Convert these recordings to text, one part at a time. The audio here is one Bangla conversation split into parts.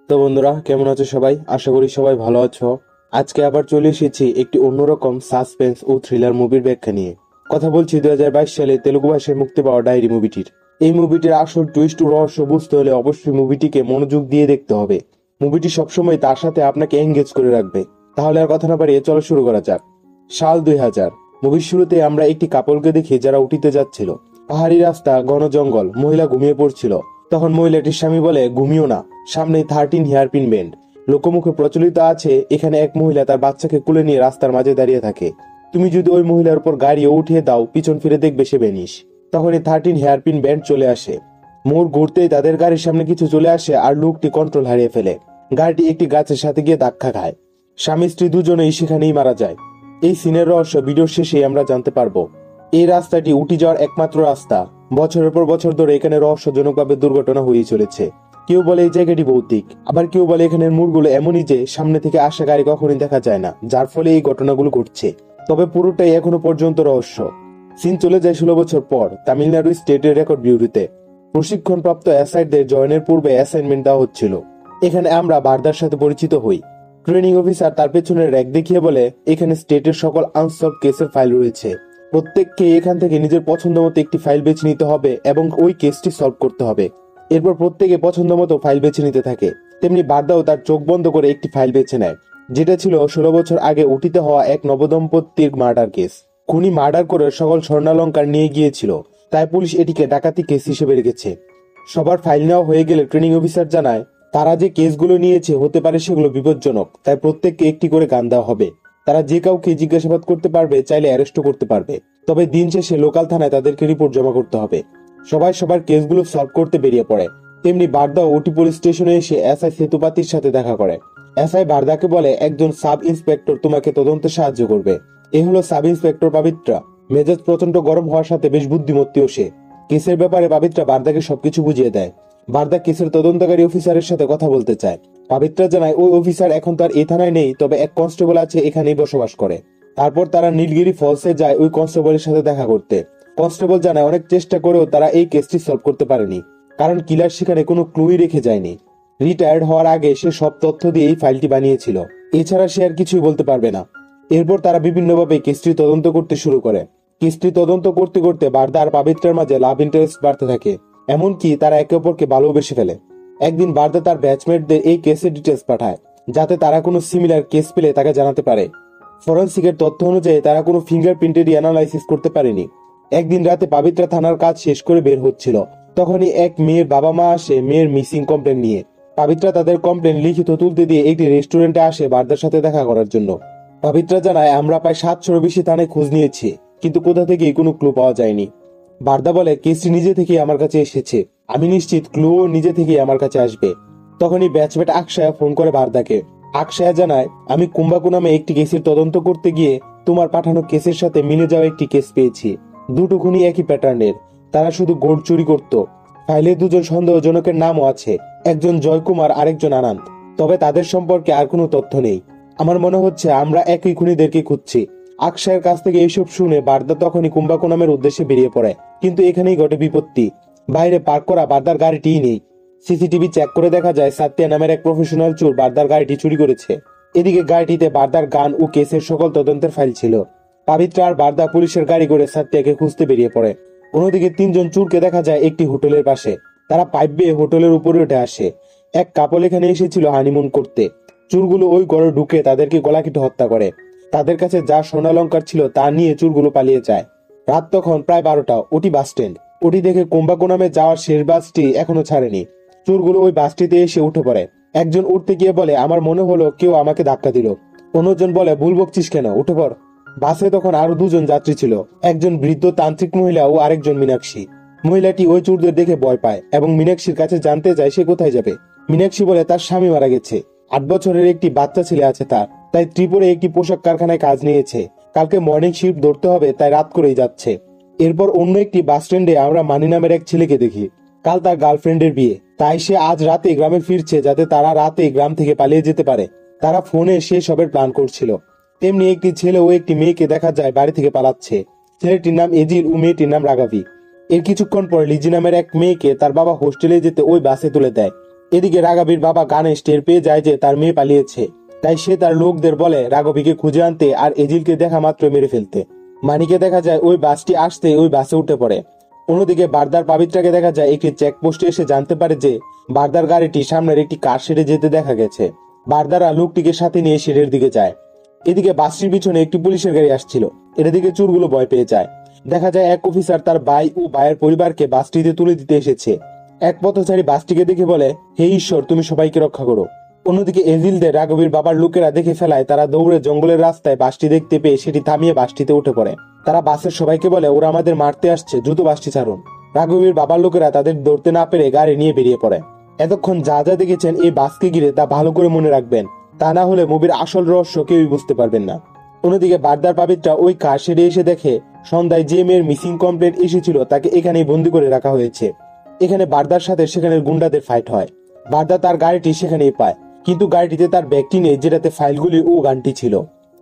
তো বন্ধুরা, কেমন আছো সবাই? আশা করি সবাই ভালো আছো। আজকে আবার চলে এসেছি একটি অন্যরকম সাসপেন্স ও থ্রিলার মুভির ব্যাখ্যা নিয়ে। কথা বলছি 2022 সালে তেলুগু ভাষায় মুক্তি পাওয়া ডায়েরি মুভিটির। এই মুভিটির আসল টুইস্ট ও রহস্য বুঝতে হলে অবশ্যই মুভিটিকে মনোযোগ দিয়ে দেখতে হবে। মুভিটি সবসময় তার সাথে আপনাকে এঙ্গেজ করে রাখবে। তাহলে আর কথা না বাড়িয়ে চলো শুরু করা যাক। সাল 2000। মুভির শুরুতে আমরা একটি কাপলকে দেখি যারা উটিতে যাচ্ছিল। পাহাড়ি রাস্তা, ঘন জঙ্গল, মহিলা ঘুমিয়ে পড়ছিল। তখন মহিলাটির স্বামী বলে, ঘুমিও না, সামনে 13 হেয়ারপিন বেন্ড। লোকমুখে প্রচলিত আছে এখানে এক মহিলা তার বাচ্চাকে কুলে নিয়ে রাস্তার মাঝে দাঁড়িয়ে থাকে। তুমি যদি ওই মহিলার উপর গাড়িও উঠিয়ে দাও, পিছন ফিরে দেখবে সে বেনিস। তখনই 13 হেয়ারপিন বেন্ড চলে আসে। মোড় ঘুরতেই তাদের গাড়ির সামনে কিছু চলে আসে আর লোকটি কন্ট্রোল হারিয়ে ফেলে। গাড়িটি একটি গাছের সাথে গিয়ে ধাক্কা খায়। স্বামী স্ত্রী দুজনেই সেখানেই মারা যায়। এই সিনের রহস্য ভিডিওর শেষে আমরা জানতে পারবো। এই রাস্তাটি উটি যাওয়ার একমাত্র রাস্তা। বছরের পর বছর ধরে এখানে রহস্যজনকভাবে দুর্ঘটনা হয়ে চলেছে। কেউ বলে এই জায়গাটি ভৌতিক, আবার কেউ বলে এখানের মোড়গুলো এমনই যে সামনে থেকে আসা গাড়ি কখনই দেখা যায় না, যার ফলে এই ঘটনাগুলো ঘটছে। তবে পুরোটাই এখনো পর্যন্ত রহস্য। সিন চলে যায় 16 বছর পর তামিলনাড়ু স্টেটের রেকর্ড বিউরোতে। প্রশিক্ষণপ্রাপ্ত অ্যাসাইডদের জয়েনের পূর্বে অ্যাসাইনমেন্ট দেওয়া হচ্ছিল। এখানে আমরা বারদার সাথে পরিচিত হই। ট্রেনিং অফিসার তার পেছনে র্যাক দেখিয়ে বলে, এখানে স্টেটের সকল আনসলভড কেসের ফাইল রয়েছে। প্রত্যেককে এখান থেকে নিজের পছন্দ মতো একটি ফাইল বেছে নিতে হবে এবং ওই কেসটি সলভ করতে হবে। এরপর প্রত্যেকে পছন্দ মতো ফাইল বেছে নিতে থাকে। তেমনি বারদাও তার চোখ বন্ধ করে একটি ফাইল বেছে নেয়, যেটা ছিল 16 বছর আগে উটিতে হওয়া এক নবদম্পতির মার্ডার কেস। খুনি মার্ডার করে সকল স্বর্ণালঙ্কার নিয়ে গিয়েছিল, তাই পুলিশ এটিকে ডাকাতি কেস হিসেবে রেখেছে। সবার ফাইল নেওয়া হয়ে গেলে ট্রেনিং অফিসার জানায়, তারা যে কেসগুলো নিয়েছে হতে পারে সেগুলো বিপজ্জনক, তাই প্রত্যেককে একটি করে গান দেওয়া হবে। তারা যে কাউকে জিজ্ঞাসাবাদ করতে পারবে, চাইলে অ্যারেস্টও করতে পারবে। তবে দিন শেষে লোকাল থানায় তাদেরকে রিপোর্ট জমা করতে হবে। সবাই সবার কেসগুলো সলভ করতে বেরিয়ে পড়ে। তেমনি বারদাও ওটি পুলিশ স্টেশনে এসে এসআই সেতুপাতির সাথে দেখা করে। এসআই বারদাকে বলে, একজন সাব ইন্সপেক্টর তোমাকে তদন্তে সাহায্য করবে। এ হলো সাব ইন্সপেক্টর পাবিত্রা। মেজাজ প্রচন্ড গরম হওয়ার সাথে বেশ বুদ্ধিমত্তিও সে। কেসের ব্যাপারে পাবিত্রা বারদাকে সবকিছু বুঝিয়ে দেয়। বারদা কেসের তদন্তকারী অফিসারের সাথে কথা বলতে চায়। পাবিত্রা জানায় ওই অফিসার এখন তো আর এই থানায় নেই, তবে এক কনস্টেবল আছে এখানেই বসবাস করে। তারপর তারা নীলগিরি ফলসে যায় ওই কনস্টেবলের সাথে দেখা করতে। কনস্টেবল জানায় অনেক চেষ্টা করেও তারা এই কেসটি সলভ করতে পারেনি, কারণ কিলার সেখানে কোনো ক্লুই রেখে যায়নি। রিটায়ার্ড হওয়ার আগে সে সব তথ্য দিয়ে এই ফাইলটি বানিয়েছিল, এছাড়া সে আর কিছুই বলতে পারবে না। এরপর তারা বিভিন্নভাবে কেসটি তদন্ত করতে শুরু করে। কেসটি তদন্ত করতে করতে বারদা আর পাবিত্রার মাঝে লাভ ইন্টারেস্ট বাড়তে থাকে, এমনকি তারা একে অপরকে ভালোবেসে ফেলে। একদিন বারদা তার ব্যাচমেটদের এই কেসের ডিটেলস পাঠায়, যাতে তারা কোনো সিমিলার কেস পেলে তাকে জানাতে পারে। ফরেন্সিকের তথ্য অনুযায়ী তারা কোনো ফিঙ্গারপ্রিন্টেরই অ্যানালাইসিস করতে পারেনি। একদিন রাতে পাবিত্রা থানার কাজ শেষ করে বের হচ্ছিল, তখনই এক মেয়ের বাবা মা আসে মেয়ের মিসিং কমপ্লেন নিয়ে। পাবিত্রা তাদের কমপ্লেন লিখিত তুলতে দিয়ে একটি রেস্টুরেন্টে আসে বারদার সাথে দেখা করার জন্য। পাবিত্রা জানায়, আমরা প্রায় 700 বেশি থানায় খোঁজ নিয়েছি, কিন্তু কোথা থেকেই কোনো ক্লু পাওয়া যায়নি। বারদা বলে, কেসটি নিজে থেকেই আমার কাছে এসেছে, আমি নিশ্চিত ক্লুও নিজে থেকেই আমার কাছে আসবে। তখনই ব্যাচমেট আকশায়া ফোন করে বারদাকে। আকশায়া জানায়, আমি কুম্বাকু নামে একটি কেসের তদন্ত করতে গিয়ে তোমার পাঠানো কেসের সাথে মিলে যাওয়া একটি কেস পেয়েছি। দুটো খুনি একই প্যাটার্নের, তারা শুধু গোল্ড চুরি করত। ফাইলে দুজন সন্দেহজনকের নামও আছে, একজন জয়কুমার আরেকজন আনন্দ। তবে তাদের সম্পর্কে আর কোনো তথ্য নেই। আমার মনে হচ্ছে আমরা একই খুনিদেরকে খুঁজছি। আকশায়ের কাছ থেকে এইসব শুনে বারদা তখনই কুম্বাকু নামের উদ্দেশ্যে বেরিয়ে পড়ে, কিন্তু এখানেই ঘটে বিপত্তি। বাইরে পার্ক করা বারদার গাড়িটিই নেই। সিসিটিভি চেক করে দেখা যায় সাত্যা নামের এক প্রফেশনাল চোর বারদার গাড়িটি চুরি করেছে। এদিকে গাড়িটিতে বারদার গান ও কেসের সকল তদন্তের ফাইল ছিল। পাবিত্রা আর বারদা পুলিশের গাড়ি করে সাত্যাকে খুঁজতে বেরিয়ে পড়ে। অন্যদিকে 3জন চোরকে দেখা যায় একটি হোটেলের পাশে। তারা পাইপ বেয়ে হোটেলের উপরে উঠে আসে। এক কাপল এখানে এসেছিল হানিমুন করতে। চোরগুলো ওই ঘরে ঢুকে তাদেরকে গলা কেটে হত্যা করে। তাদের কাছে যা স্বর্ণালঙ্কার ছিল তা নিয়ে চোরগুলো পালিয়ে যায়। রাত তখন প্রায় 12টা। ওটি বাস স্ট্যান্ড। ওটি দেখে কুম্বাকু নামে যাওয়ার শেষ বাসটি এখনো ছাড়েনি। চোরগুলো ওই বাসটিতে এসে উঠে পড়ে। একজন উঠতে গিয়ে বলে, আমার মনে হলো কেউ আমাকে ধাক্কা দিল। অন্যজন বলে, ভুল বকছিস কেন, উঠে পড়। বাসে তখন আরো 2জন যাত্রী ছিল, একজন বৃদ্ধ তান্ত্রিক মহিলা ও আরেকজন মীনাক্ষী। মহিলাটি ওই চোরদের দেখে ভয় পায় এবং মীনাক্ষীর কাছে জানতে চায় সে কোথায় যাবে। মীনাক্ষী বলে তার স্বামী মারা গেছে, 8 বছরের একটি বাচ্চা ছেলে আছে তার, তাই ত্রিপুরে একটি পোশাক কারখানায় কাজ নিয়েছে। কালকে মর্নিং শিফট ধরতে হবে, তাই রাত করেই যাচ্ছে। এরপর অন্য একটি বাস স্ট্যান্ডে আমরা মানি নামের এক ছেলেকে দেখি। কাল তার গার্লফ্রেন্ডের বিয়ে, তাই সে আজ রাতে গ্রামে ফিরছে যাতে তারা রাতে গ্রাম থেকে পালিয়ে যেতে পারে। তারা ফোনে সে সবের প্ল্যান করছিল। তেমনি একটি ছেলে ও একটি মেয়েকে দেখা যায় বাড়ি থেকে পালাচ্ছে। ছেলেটির নাম এজিল ও মেয়েটির নাম রাগাভি। এর কিছুক্ষণ পর লিজি নামের এক মেয়েকে তার বাবা হোস্টেলে যেতে ওই বাসে তুলে দেয়। এদিকে রাঘবীর বাবা গণেশ টের পেয়ে যায় যে তার মেয়ে পালিয়েছে, তাই সে তার লোকদের বলে রাঘবীকে খুঁজে আনতে আর এজিলকে দেখা মাত্র মেরে ফেলতে। মানিকে দেখা যায় ওই বাসটি আসতে ওই বাসে উঠে পড়ে। অন্যদিকে বারদার পাবিত্রাকে দেখা যায় একটি চেকপোস্টে এসে জানতে পারে যে বারদার গাড়িটি সামনের একটি কার শেডে যেতে দেখা গেছে। বারদারা লোকটিকে সাথে নিয়ে শেডের দিকে যায়। এদিকে বাসটির পিছনে একটি পুলিশের গাড়ি আসছিল, এটা দিকে চোরগুলো ভয় পেয়ে যায়। দেখা যায় এক অফিসার তার ভাই ও ভাইয়ের পরিবারকে বাসটিতে তুলে দিতে এসেছে। এক পথচারী বাসটিকে দেখে বলে, হে ঈশ্বর, তুমি সবাইকে রক্ষা করো। অন্যদিকে এজিলদের রাঘবীর বাবার লোকেরা দেখে ফেলায়, তারা দৌড়ে জঙ্গলের রাস্তায় বাসটি দেখতে পেয়ে সেটি থামিয়ে বাসটিতে উঠে পড়ে। তারা বাসের সবাইকে বলে, ওরা আমাদের মারতে আসছে, দ্রুত বাসটি ছাড়ুন। রাঘবীর বাবার লোকেরা তাদের ধরতে না পেরে গাড়ি নিয়ে বেরিয়ে পড়ে। এতক্ষণ যা যা দেখেছেন এই বাসকে ঘিরে তা ভালো করে মনে রাখবেন, তা না হলে মুভির আসল রহস্য কেউই বুঝতে পারবেন না। অন্যদিকে বারদার পাবিত্রা ওই কার শেডে এসে দেখে সন্ধ্যায় যে মেয়ের মিসিং কমপ্লেন এসেছিল তাকে এখানেই বন্দি করে রাখা হয়েছে। এখানে বারদার সাথে সেখানের গুন্ডাদের ফাইট হয়। বারদা তার গাড়িটি সেখানেই পায়, কিন্তু গাড়িটিতে তার ব্যাগটি নেই, যেটাতে ফাইলগুলি ও গানটি ছিল।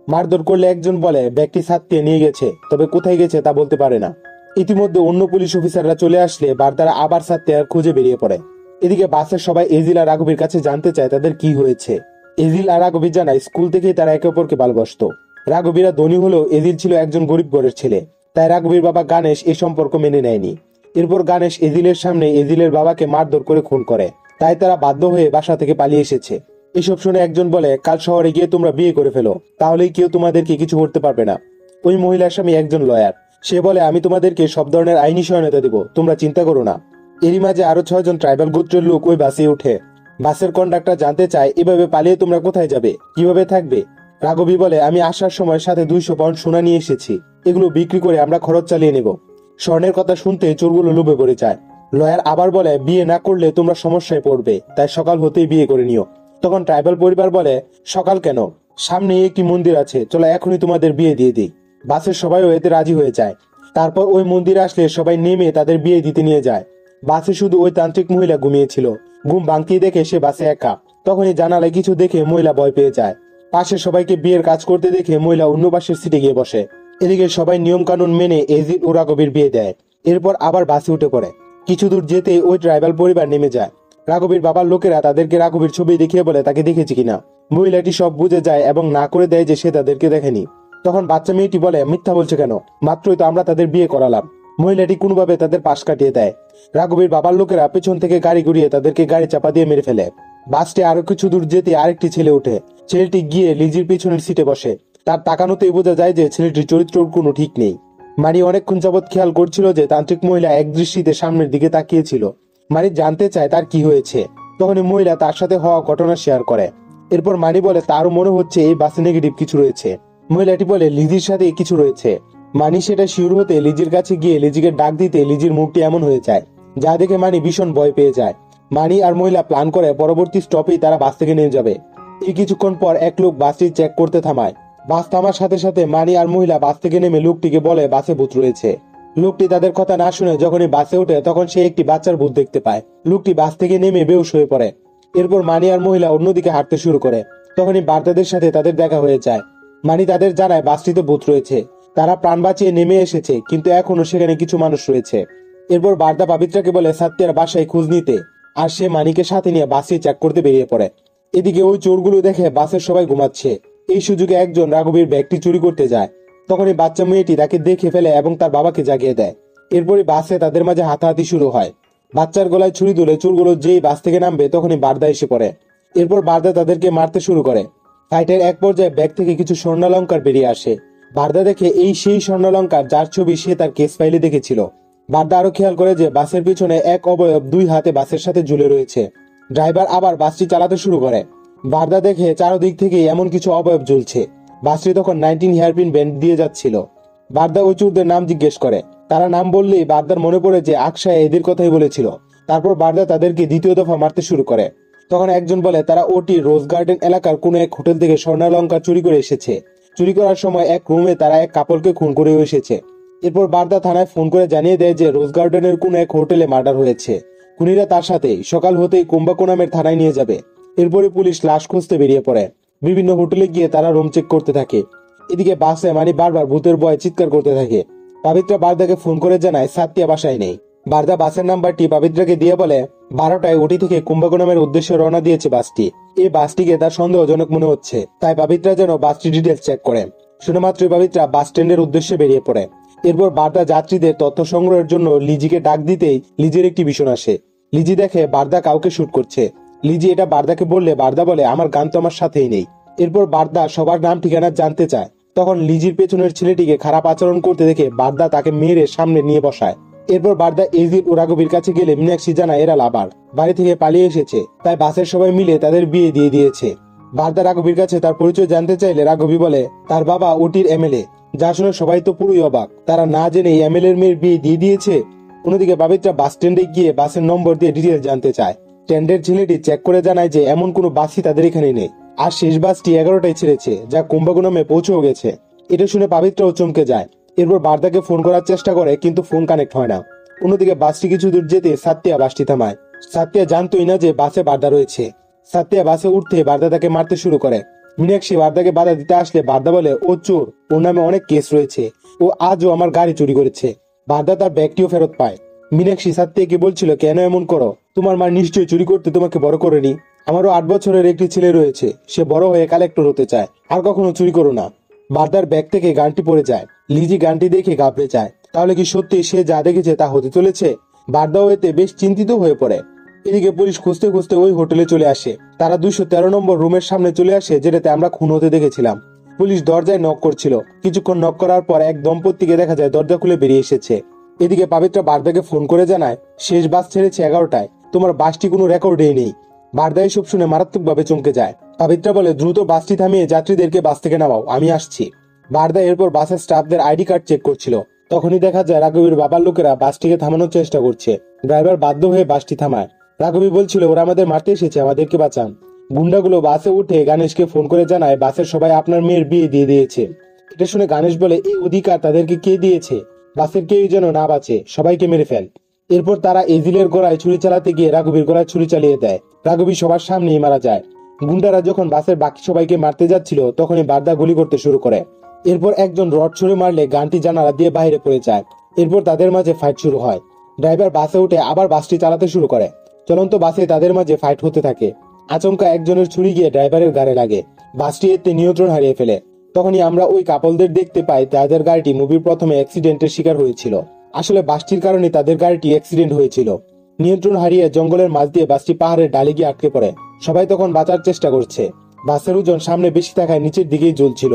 মারধর করলে একজন বলে ব্যাগটি ছাড়তে নিয়ে গেছে, তবে কোথায় গেছে তা বলতে পারে না। ইতিমধ্যে অন্য পুলিশ অফিসাররা চলে আসলে বারদারা আবার ছাড়তে আর খুঁজে বেরিয়ে পড়ে। এদিকে বাসের সবাই এজিল আর রাঘবীর কাছে জানতে চায় তাদের কি হয়েছে। এজিল আর রাঘবীর জানায় স্কুল থেকেই তারা একে অপরকে ভালোবাসতো। রাঘবীরা ধনী হলেও এজিল ছিল একজন গরিব ঘরের ছেলে, তাই রাঘবীর বাবা গণেশ এই সম্পর্ক মেনে নেয়নি। এরপর গণেশ এজিলের সামনে এজিলের বাবাকে মারধর করে খুন করে, তাই তারা বাধ্য হয়ে বাসা থেকে পালিয়ে এসেছে। এসব শুনে একজন বলে, কাল শহরে গিয়ে তোমরা বিয়ে করে ফেলো, তাহলেই কেউ তোমাদেরকে কিছু করতে পারবে না। ওই মহিলার স্বামী একজন লয়ার, সে বলে, আমি তোমাদেরকে সব ধরনের আইনি সহায়তা দেব, তোমরা চিন্তা করো না। এরই মাঝে আরো 6 জন ট্রাইবাল গোত্রের লোক ওই বাসে ওঠে। বাসের কন্ডাক্টর জানতে চায়, এভাবে পালিয়ে তোমরা কোথায় যাবে, কিভাবে থাকবে? রাঘবী বলে, আমি আসার সময় সাথে 200 পাউন্ড সোনা নিয়ে এসেছি, এগুলো বিক্রি করে আমরা খরচ চালিয়ে নেব। স্বর্ণের কথা শুনতে চোরগুলো লোভে পড়ে যায়। লয়ার আবার বলে, বিয়ে না করলে তোমরা সমস্যায় পড়বে, তাই সকাল হতেই বিয়ে করে নিও। তখন ট্রাইবাল পরিবার বলে, সকাল কেন, সামনে একটি মন্দির আছে, চলো এখনই তোমাদের বিয়ে দিয়ে দিই। বাসের সবাইও এতে রাজি হয়ে যায়। তারপর ওই মন্দিরে আসলে সবাই নেমে তাদের বিয়ে দিতে নিয়ে যায়। বাসে শুধু ওই তান্ত্রিক মহিলা ঘুমিয়েছিল। ঘুম ভাঙতেই দেখে সে বাসে একা। তখনই জানালায় কিছু দেখে মহিলা ভয় পেয়ে যায়। পাশে সবাইকে বিয়ের কাজ করতে দেখে মহিলা অন্য পাশের সিটে গিয়ে বসে। এদিকে সবাই নিয়ম কানুন মেনে এজিল ও রাঘবীর বিয়ে দেয়। এরপর আবার বাসে উঠে পড়ে। কিছু দূর যেতেই ওই ট্রাইবাল পরিবার নেমে যায়। রাঘবীর বাবার লোকেরা তাদেরকে রাঘবীর ছবি দেখিয়ে বলে তাকে দেখেছি কিনা। মহিলাটি সব বুঝে যায় এবং না করে দেয় যে সে তাদেরকে দেখেনি। তখন বাচ্চা মেয়েটি বলে, মিথ্যা বলছে কেন, মাত্রই তো আমরা তাদের বিয়ে করালাম। মহিলাটি কোনোভাবে তাদের পাশ কাটিয়ে দেয়। রাঘবীর বাবার লোকেরা পেছন থেকে গাড়ি ঘুরিয়ে তাদেরকে গাড়ি চাপা দিয়ে মেরে ফেলে। বাসটি আরো কিছু দূর যেতে আরেকটি ছেলে ওঠে। ছেলেটি গিয়ে লিজির পিছনের সিটে বসে। তার তাকানোতেই বোঝা যায় যে ছেলেটির চরিত্রের কোনো ঠিক নেই। মারি অনেকক্ষণ যাবৎ খেয়াল করছিল যে তান্ত্রিক মহিলা এক দৃষ্টিতে সামনের দিকে তাকিয়েছিল। মারি জানতে চায় তার কি হয়েছে। তখনই মহিলা তার সাথে হওয়া ঘটনা শেয়ার করে। এরপর মারি বলে, তারও মনে হচ্ছে এই বাসে নেগেটিভ কিছু রয়েছে। মহিলাটি বলে, লিজির সাথে কিছু রয়েছে। মানি সেটা শিওর হতে লিজির কাছে গিয়ে লিজিকে ডাক দিতে লিজির মুখটি এমন হয়ে যায়, যা দেখে মানি ভীষণ ভয় পেয়ে যায়। মানি আর মহিলা প্ল্যান করে পরবর্তী স্টপেই তারা বাস থেকে নেমে যাবে। এই কিছুক্ষণ পর এক লোক বাসটি চেক করতে থামায়। বাস থামার সাথে সাথে মানি আর মহিলা বাস থেকে নেমে লোকটিকে বলে বাসে ভূত রয়েছে। লোকটি তাদের কথা না শুনে যখনই বাসে ওঠে তখন সে একটি বাচ্চার ভূত দেখতে পায়। লোকটি বাস থেকে নেমে বেহুশ হয়ে পড়ে। এরপর মানি আর মহিলা অন্যদিকে হাঁটতে শুরু করে। তখনই বার্তাদের সাথে তাদের দেখা হয়ে যায়। মানি তাদের জানায় বাসটিতে ভূত রয়েছে। তারা প্রাণ বাঁচিয়ে নেমে এসেছে, কিন্তু এখনো সেখানে কিছু মানুষ রয়েছে। এরপর বার্তা পাবিত্রাকে বলে সাত্যার বাসায় খোঁজ নিতে, আর সে মানিকে সাথে নিয়ে বাসে চেক করতে বেরিয়ে পড়ে। এদিকে ওই চোরগুলো দেখে বাসের সবাই ঘুমাচ্ছে। এই সুযোগে একজন রাঘবীর ব্যাগটি চুরি করতে যায়। তখনই বাচ্চা মেয়েটি তাকে দেখে ফেলে এবং তার বাবাকে জাগিয়ে দেয়। এরপরই বাসে তাদের মাঝে হাতাহাতি শুরু হয়। বাচ্চার গলায় ছুরি তুলে চোরগুলো যেই বাস থেকে নামবে তখনই বারদা এসে পড়ে। এরপর বারদা তাদেরকে মারতে শুরু করে। ফাইটের এক পর্যায়ে ব্যাগ থেকে কিছু স্বর্ণালঙ্কার বেরিয়ে আসে। বারদা দেখে এই সেই স্বর্ণালঙ্কার যার ছবি সে তার কেস ফাইলে দেখেছিল। বারদা আরো খেয়াল করে যে বাসের পিছনে এক অবয়ব 2 হাতে বাসের সাথে ঝুলে রয়েছে। ড্রাইভার আবার বাসটি চালাতে শুরু করে। বারদা দেখে চারদিক থেকে এমন কিছু অবয়ব ঝুলছে। বাসটি তখন 19 হেয়ারপিন ব্যান্ড দিয়ে যাচ্ছিল। বারদা ওই চোরদের নাম জিজ্ঞেস করে। তারা নাম বললেই বারদার মনে পড়ে যে আকশায় এদের কথাই বলেছিল। তারপর বারদা তাদেরকে দ্বিতীয় দফা মারতে শুরু করে। তখন একজন বলে তারা ওটি রোজ গার্ডেন এলাকার কোনো এক হোটেল থেকে স্বর্ণালঙ্কার চুরি করে এসেছে। চুরি করার সময় এক রুমে তারা এক কাপলকে খুন করে এসেছে। এরপর বারদা থানায় ফোন করে জানিয়ে দেয় যে রোজ গার্ডেনের কোন এক হোটেলে মার্ডার হয়েছে। খুনিরা তার সাথে সকাল হতেই কুম্বাকো নামের থানায় নিয়ে যাবে। এরপরে পুলিশ লাশ খুঁজতে বেরিয়ে পড়ে। বিভিন্ন হোটেলে গিয়ে তারা রুম চেক করতে থাকে। এদিকে বাসে মানি বারবার ভূতের ভয়ে চিৎকার করতে থাকে। পাবিত্রা বারদাকে ফোন করে জানায় সাত্তিয়া বাসায় নেই। বারদা বাসের নাম্বারটি পাবিত্রাকে দিয়ে বলে 12টায় ওটি থেকে কুম্ভকোণমের উদ্দেশ্যে রওনা দিয়েছে বাসটি। এই বাসটিকে তার সন্দেহজনক মনে হচ্ছে, তাই পাবিত্রা যেন বাসটি ডিটেলস চেক করে। শুধুমাত্রই পাবিত্রা বাস স্ট্যান্ডের উদ্দেশ্যে বেরিয়ে পড়ে। এরপর বারদা যাত্রীদের তথ্য সংগ্রহের জন্য লিজিকে ডাক দিতেই লিজির একটি ভীষণ আসে। লিজি দেখে বারদা কাউকে শুট করছে। লিজি এটা বারদাকে বললে বারদা বলে আমার গান তো আমার সাথেই নেই। এরপর বারদা সবার নাম ঠিকানা জানতে চায়। তখন লিজির পেছনের ছেলেটিকে খারাপ আচরণ করতে দেখে বারদা তাকে মেরে সামনে নিয়ে বসায়। এরপর বারদা এজির ও রাঘবীর কাছে গেলে মীনাক্ষী জানায় এরা লাভার, বাড়ি থেকে পালিয়ে এসেছে, তাই বাসের সবাই মিলে তাদের বিয়ে দিয়ে দিয়েছে। বারদা রাঘবীর কাছে তার পরিচয় জানতে চাইলে রাঘবী বলে তার বাবা ওটির এমএলএ। যা শুনে সবাই তো পুরোই অবাক, তারা না জেনে এমএলএ এর মেয়ের বিয়ে দিয়ে দিয়েছে। অন্যদিকে পাবিত্রা বাস স্ট্যান্ডে গিয়ে বাসের নম্বর দিয়ে ডিটেলস জানতে চায়। স্ট্যান্ডের ছেলেটি চেক করে জানায় যে এমন কোনো বাসই তাদের এখানে নেই, আর শেষ বাসটি 11টায় ছেড়েছে, যা কুম্ভকোণমে পৌঁছেও গেছে। এটা শুনে পাবিত্রাও চমকে যায়। এরপর বারদাকে ফোন করার চেষ্টা করে, কিন্তু ফোন কানেক্ট হয় না। অন্যদিকে বাসটি কিছু দূর যেতে সাত্তিয়া বাসটি থামায়। সাত্তিয়া জানতোই না যে বাসে বারদা রয়েছে। সাত্তিয়া বাসে উঠতে বারদা তাকে মারতে শুরু করে। মীনাক্ষী বারদাকে বাধা দিতে আসলে বারদা বলে ও চোর, ওর নামে অনেক কেস রয়েছে, ও আজও আমার গাড়ি চুরি করেছে। বারদা তার ব্যাগটিও ফেরত পায়। মীনাক্ষী সাত্তিয়াকে বলছিল কেন এমন করো, তোমার মা নিশ্চয়ই চুরি করতে তোমাকে বড় করেনি। আমারও 8 বছরের একটি ছেলে রয়েছে, সে বড় হয়ে কালেক্টর হতে চায়, আর কখনো চুরি করো না। বারদার ব্যাগ থেকে গানটি পড়ে যায়। লিজি গানটি দেখে ঘাবড়ে যায়। তাহলে কি সত্যি সে যা দেখেছে তা হতে চলেছে? বারদাও এতে বেশ চিন্তিত হয়ে পড়ে। এদিকে পুলিশ খুঁজতে খুঁজতে ওই হোটেলে চলে আসে। তারা 213 নম্বর রুমের সামনে চলে আসে, যেটাতে আমরা খুন হতে দেখেছিলাম। পুলিশ দরজায় নক করছিল। কিছুক্ষণ নক করার পর এক দম্পতিকে দেখা যায় দরজা খুলে বেরিয়ে এসেছে। এদিকে পাবিত্রা বারদাকে ফোন করে জানায় শেষ বাস ছেড়েছে 11টায়, তোমার বাসটি কোনো রেকর্ডেই নেই। বারদা এসব শুনে মারাত্মকভাবে চমকে যায়। পাবিত্রা বলে দ্রুত বাসটি থামিয়ে যাত্রীদেরকে বাস থেকে নামাও, আমি আসছি। বারদা এরপর বাসের স্টাফদের আইডি কার্ড চেক করছিল। তখনই দেখা যায় রাঘবীর বাবার লোকেরা বাসটিকে থামানোর চেষ্টা করছে। ড্রাইভার বাধ্য হয়ে বাসটি থামায়। রাঘবী বলছিল ওরা আমাদের মারতে এসেছে, আমাদেরকে বাঁচান। গুন্ডাগুলো বাসে উঠে গণেশকে ফোন করে জানায় বাসের সবাই আপনার মেয়ের বিয়ে দিয়ে দিয়েছে। এটা শুনে গণেশ বলে এই অধিকার তাদেরকে কে দিয়েছে? বাসের কেউ যেন না বাঁচে, সবাইকে মেরে ফেল। এরপর তারা এজিলের গলায় ছুরি চালাতে গিয়ে রাঘবীর গলায় ছুরি চালিয়ে দেয়। রাঘবী সবার সামনেই মারা যায়। গুন্ডারা যখন বাসের বাকি সবাইকে মারতে যাচ্ছিল তখনই বারদা গুলি করতে শুরু করে। এরপর একজন রড ছুড়ে মারলে গানটি জানালা দিয়ে বাইরে পড়ে যায়। এরপর তাদের মাঝে ফাইট শুরু হয়। ড্রাইভার বাসে উঠে আবার বাসটি চালাতে শুরু করে। চলন্ত বাসে তাদের মাঝে ফাইট হতে থাকে। আচমকা একজনের ছুরি গিয়ে ড্রাইভারের গাড়ে লাগে। বাসটি এতে নিয়ন্ত্রণ হারিয়ে ফেলে। তখনই আমরা ওই কাপলদের দেখতে পাই, তাদের গাড়িটি মুভির প্রথমে অ্যাক্সিডেন্টের শিকার হয়েছিল। আসলে বাসটির কারণে তাদের গাড়িটি অ্যাক্সিডেন্ট হয়েছিল। নিয়ন্ত্রণ হারিয়ে জঙ্গলের মাঝ দিয়ে বাসটি পাহাড়ের ডালে গিয়ে আটকে পড়ে। সবাই তখন বাঁচার চেষ্টা করছে। বাসের ওজন সামনে বেশি থাকায় নিচের দিকেই ঝুলছিল।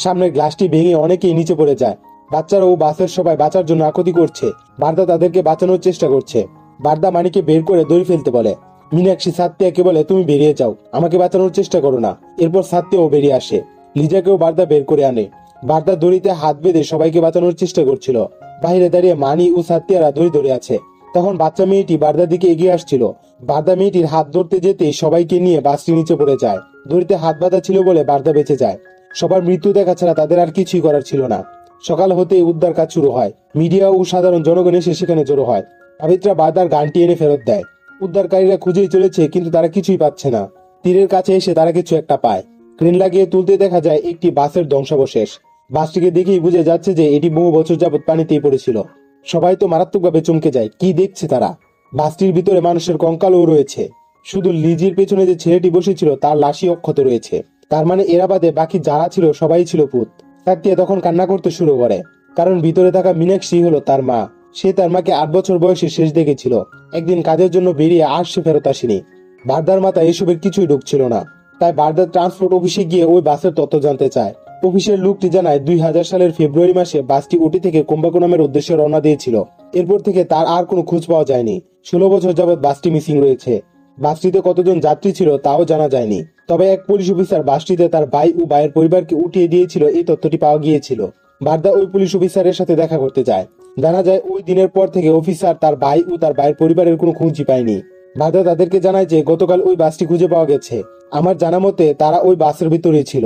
সামনের গ্লাসটি ভেঙে অনেকেই নিচে পড়ে যায়। বাচ্চারাও বাসের সবাই বাঁচার জন্য আকুতি করছে। বারদা তাদেরকে বাঁচানোর চেষ্টা করছে। বারদা মানিকে বের করে দড়ি ফেলতে বলে। মীনাক্ষী সাত্তিয়াকে বলে তুমি বেরিয়ে যাও, আমাকে বাঁচানোর চেষ্টা করো না। এরপর সাত্তিয়াও বেরিয়ে আসে। লিজাকেও বারদা বের করে আনে। বারদা দড়িতে হাত বেঁধে সবাইকে বাঁচানোর চেষ্টা করছিল। বাইরে দাঁড়িয়ে মানি ও সাত্তিয়ারা দড়ি ধরে আছে। তখন বাচ্চা মেয়েটি বারদার দিকে এগিয়ে আসছিল। বারদা মেয়েটির হাত ধরতে যেতে সবাইকে নিয়ে বাসটি নিচে পড়ে যায়। দড়িতে হাত বাঁধা ছিল বলে বারদা বেঁচে যায়। সবার মৃত্যু দেখা ছাড়া তাদের আর কিছুই করার ছিল না। সকাল হতেই উদ্ধার কাজ শুরু হয়। মিডিয়া ও সাধারণ জনগণ এসে সেখানে জড়ো হয়। পাবিত্রা বারদার গানটি এনে ফেরত দেয়। উদ্ধারকারীরা খুঁজেই চলেছে, কিন্তু তারা কিছুই পাচ্ছে না। তীরের কাছে এসে তারা কিছু একটা পায়। ক্রেন লাগিয়ে তুলতে দেখা যায় একটি বাসের ধ্বংসাবশেষ। বাসটিকে দেখেই বুঝে যাচ্ছে যে এটি বহু বছর যাবৎ পানিতেই পড়েছিল। সবাই তো মারাত্মকভাবে চমকে যায়, কি দেখছে তারা? বাসটির ভিতরে মানুষের কঙ্কালও রয়েছে। শুধু লিজির পেছনে যে ছেলেটি বসেছিল তার লাশই অক্ষত রয়েছে। তার মানে এরা বাদে বাকি যারা ছিল সবাই ছিল ভূত। সাত্তিয়া তখন কান্না করতে শুরু করে, কারণ ভিতরে থাকা মীনাক্ষী হলো তার মা। সে তার মাকে 8 বছর বয়সে শেষ দেখেছিল। একদিন কাজের জন্য বেরিয়ে আর সে ফেরত আসেনি। বারদার মাথায় এসবের কিছুই ঢুকছিল না। তাই বারদার ট্রান্সপোর্ট অফিসে গিয়ে ওই বাসের তথ্য জানতে চায়। অফিসের লোকটি জানায় 2000 সালের ফেব্রুয়ারি মাসে বাসটি ওটি থেকে কুম্ভকোণমের উদ্দেশ্যে রওনা দিয়েছিল। এরপর থেকে তার আর কোনো খোঁজ পাওয়া যায়নি। 16 বছর যাবৎ বাসটি মিসিং রয়েছে। বাসটিতে কতজন যাত্রী ছিল তাও জানা যায়নি। তবে এক পুলিশ অফিসার বাসটিতে তার ভাই ও ভাইয়ের পরিবারকে উঠিয়ে দিয়েছিল, এই তথ্যটি পাওয়া গিয়েছিল। বারদা ওই পুলিশ অফিসারের সাথে দেখা করতে যায়। জানা যায় ওই দিনের পর থেকে অফিসার তার ভাই ও তার ভাইয়ের পরিবারের কোনো খোঁজই পায়নি। বারদা তাদেরকে জানায় যে গতকাল ওই বাসটি খুঁজে পাওয়া গেছে। আমার জানা মতে তারা ওই বাসের ভিতরেই ছিল।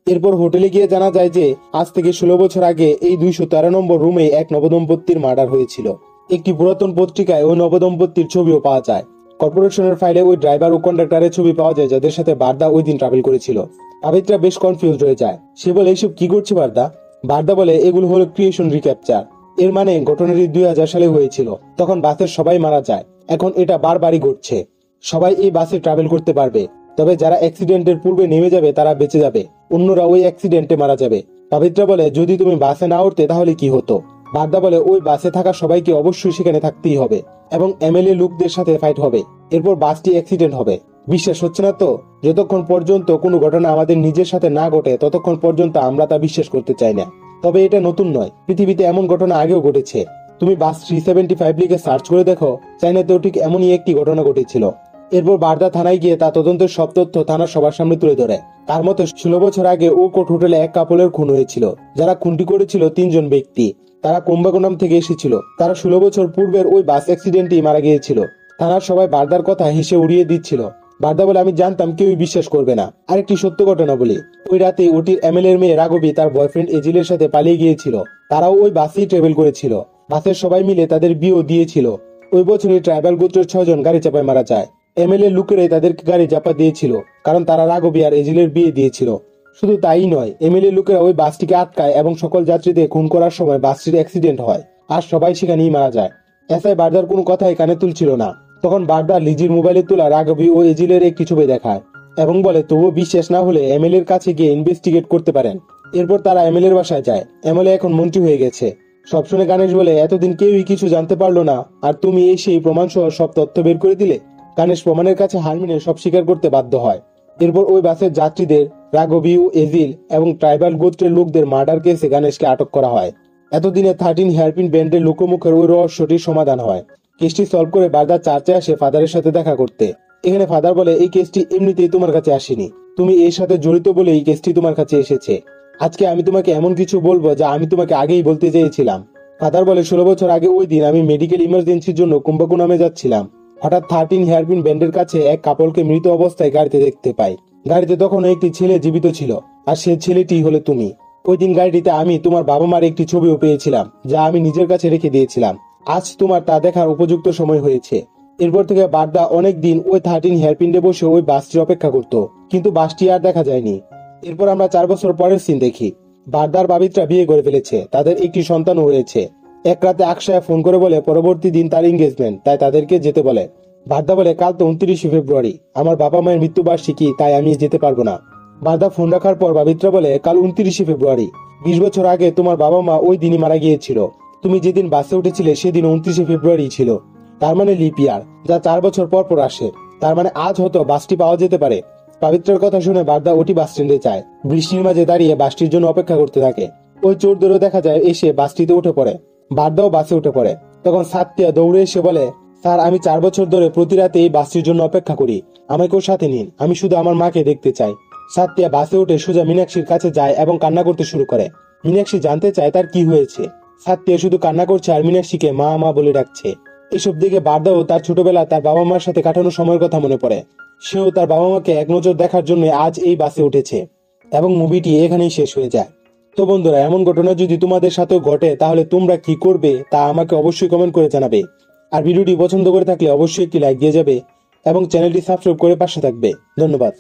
এরপর হোটেলে গিয়ে জানা যায় যে আজ থেকে 16 বছর আগে এই 213 নম্বর রুমে এক নবদম্পতির মার্ডার হয়েছিল। একটি পুরাতন পত্রিকায় ওই নবদম্পতির ছবিও পাওয়া যায়। কর্পোরেশনের ফাইলে ওই ড্রাইভার ও কন্ডাক্টরের ছবি পাওয়া যায়, যাদের সাথে বারদা ওই দিন ট্রাভেল করেছিল। পাবিত্রা বেশ কনফিউজ হয়ে যায়। সে বলে এইসব কি করছে বারদা? বারদা বলে এগুলো হলো ক্রিয়েশন রিক্যাপচার। এর মানে ঘটনাটি 2000 সালে হয়েছিল। তখন বাসের সবাই মারা যায়। এখন এটা বারবারই ঘটছে। সবাই এই বাসে ট্রাভেল করতে পারবে, তবে যারা অ্যাক্সিডেন্টের পূর্বে নেমে যাবে তারা বেঁচে যাবে, অন্যরা ওই অ্যাক্সিডেন্টে মারা যাবে। পাবিত্রা বলে, যদি তুমি বাসে না উঠতে তাহলে কি হতো? বারদা বলে, ওই বাসে থাকা সবাইকে অবশ্যই সেখানে থাকতেই হবে এবং এমএলএ লোকদের সাথে ফাইট হবে। এরপর বাসটি অ্যাক্সিডেন্ট হবে। বিশ্বাস হচ্ছে না তো? যতক্ষণ পর্যন্ত কোনো ঘটনা আমাদের নিজের সাথে না ঘটে ততক্ষণ পর্যন্ত আমরা তা বিশ্বাস করতে চাই না। তবে এটা নতুন নয়, পৃথিবীতে এমন ঘটনা আগেও ঘটেছে। তুমি বাস 375 লিখে সার্চ করে দেখো, চাইনাতেও ঠিক এমনই একটি ঘটনা ঘটেছিল। এরপর বারদা থানায় গিয়ে তা তদন্তের সব তথ্য থানার সবার সামনে তুলে ধরে। তার মতে 16 বছর আগে ও কোট হোটেলে এক কাপলের খুন হয়েছিল। যারা খুনটি করেছিল 3 জন ব্যক্তি। তারা কুম্ভকোণম থেকে এসেছিল। তারা 16 বছর পূর্বের ওই বাস অ্যাক্সিডেন্টেই মারা গিয়েছিল। থানার সবাই বারদার কথা হেসে উড়িয়ে দিচ্ছিল। বারদা বলে, আমি জানতাম কেউই বিশ্বাস করবে না। আরেকটি সত্য ঘটনা বলি, ওই রাতে ওটির এমএলএর মেয়ে রাঘবী তার বয়ফ্রেন্ড এজিলের সাথে পালিয়ে গিয়েছিল। তারাও ওই বাসেই ট্রাভেল করেছিল। বাসের সবাই মিলে তাদের বিয়েও দিয়েছিল। ওই বছরই ট্রাইবাল গোত্রের 6 জন গাড়ি চাপায় মারা যায়। এমএলএ লোকেরাই তাদেরকে গাড়ি চাপা দিয়েছিল, কারণ তারা রাঘবী আর এজিলের বিয়ে দিয়েছিল। শুধু তাই নয়, এমএলএ লোকেরা ওই বাসটিকে আটকায় এবং সকল যাত্রীদের খুন করার সময় বাসটির অ্যাক্সিডেন্ট হয় আর সবাই সেখানেই মারা যায়। এসআই বারদার কোনো কথাই কানে তুলছিল না। তখন বারদা লিজির মোবাইলে তোলা রাঘবী ও এজিলের একটি ছবি দেখায় এবং বলে, তবুও বিশ্বাস না হলে এমএলএ এর কাছে গিয়ে ইনভেস্টিগেট করতে পারেন। এরপর তারা এমএলএ এর বাসায় যায়। এমএলএ এখন মন্ত্রী হয়ে গেছে। সব শুনে গণেশ বলে, এতদিন কেউই কিছু জানতে পারলো না, আর তুমি এসেই প্রমাণ সহ সব তথ্য বের করে দিলে। গণেশ প্রমাণের কাছে হার মেনে সব স্বীকার করতে বাধ্য হয়। এরপর ওই বাসের যাত্রীদের, রাঘবী ও এজিল এবং ট্রাইবাল গোত্রের লোকদের মার্ডার কেসে গণেশকে আটক করা হয়। এতদিনে 13 হেয়ারপিন ব্যান্ডের লোকমুখের ওই রহস্যটির সমাধান হয়। কেসটি সলভ করে বারদা চার্চে আসে ফাদারের সাথে দেখা করতে। এখানে ফাদার বলে, এই কেসটি এমনিতেই তোমার কাছে আসেনি, তুমি এর সাথে জড়িত বলে এই কেসটি তোমার কাছে এসেছে। আজকে আমি তোমাকে এমন কিছু বলবো যা আমি তোমাকে আগেই বলতে চেয়েছিলাম। ফাদার বলে, 16 বছর আগে ওই দিন আমি মেডিকেল ইমার্জেন্সির জন্য কুম্ভকোণমে যাচ্ছিলাম। হঠাৎ 13 হেয়ারপিন ব্যান্ডের কাছে এক কাপলকে মৃত অবস্থায় গাড়িতে দেখতে পাই। গাড়িতে তখন একটি ছেলে জীবিত ছিল, আর সে ছেলেটি হলে তুমি। ওই দিন গাড়িটিতে আমি তোমার বাবা মার একটি ছবিও পেয়েছিলাম, যা আমি নিজের কাছে রেখে দিয়েছিলাম। আজ তোমার তা দেখার উপযুক্ত সময় হয়েছে। এরপর থেকে বারদা অনেক দিন ওই 13 হেয়ারপিন্ডে বসে ওই বাসটির অপেক্ষা করত, কিন্তু বাসটি আর দেখা যায়নি। এরপর আমরা 4 বছর পরের সিন দেখি। বারদার বাবিত্রা বিয়ে করে ফেলেছে, তাদের একটি সন্তানও হয়েছে। এক রাতে আকশায়া ফোন করে বলে পরবর্তী দিন তার এঙ্গেজমেন্ট, তাই তাদেরকে যেতে বলে। বারদা বলে, কাল তো 29 ফেব্রুয়ারি, আমার বাবা মায়ের মৃত্যুবার্ষিকী, তাই আমি যেতে পারবো না। বারদা ফোন রাখার পর বাবিত্রা বলে, কাল 29 ফেব্রুয়ারি, 20 বছর আগে তোমার বাবা মা ওই দিনই মারা গিয়েছিল। তুমি যেদিন বাসে উঠেছিলে সেদিন 29 ফেব্রুয়ারি ছিল। তার মানে লিপ ইয়ার, যা 4 বছর পর পর আসে। তার মানে আজ হয়তো বাসটি পাওয়া যেতে পারে। পাবিত্রার কথা শুনে বারদা ওটি বাস স্ট্যান্ডে যায়। বৃষ্টির মাঝে দাঁড়িয়ে বাসটির জন্য অপেক্ষা করতে থাকে। ওই চোরদেরও দেখা যায় এসে বাসটিতে উঠে পড়ে। বারদাও বাসে উঠে পড়ে। তখন সাত্তিয়া দৌড়ে এসে বলে, স্যার, আমি 4 বছর ধরে প্রতি রাতে এই বাসটির জন্য অপেক্ষা করি, আমাকেও সাথে নিন, আমি শুধু আমার মাকে দেখতে চাই। সাত্তিয়া বাসে উঠে সোজা মীনাক্ষীর কাছে যায় এবং কান্না করতে শুরু করে। মীনাক্ষী জানতে চায় তার কি হয়েছে। সাত্তিয়া শুধু কান্না করছে আর মীনাক্ষীকে মা মা বলে ডাকছে। এসব দেখে বারদাও তার ছোটবেলা তার বাবা মার সাথে কাটানো সময়ের কথা মনে পড়ে। সেও তার বাবা মাকে এক নজর দেখার জন্য আজ এই বাসে উঠেছে। এবং মুভিটি এখানেই শেষ হয়ে যায়। তো বন্ধুরা, এমন ঘটনা যদি তোমাদের সাথেও ঘটে তাহলে তোমরা কি করবে তা আমাকে অবশ্যই কমেন্ট করে জানাবে। আর ভিডিওটি পছন্দ করে থাকলে অবশ্যই একটি লাইক দিয়ে যাবে এবং চ্যানেলটি সাবস্ক্রাইব করে পাশে থাকবে। ধন্যবাদ।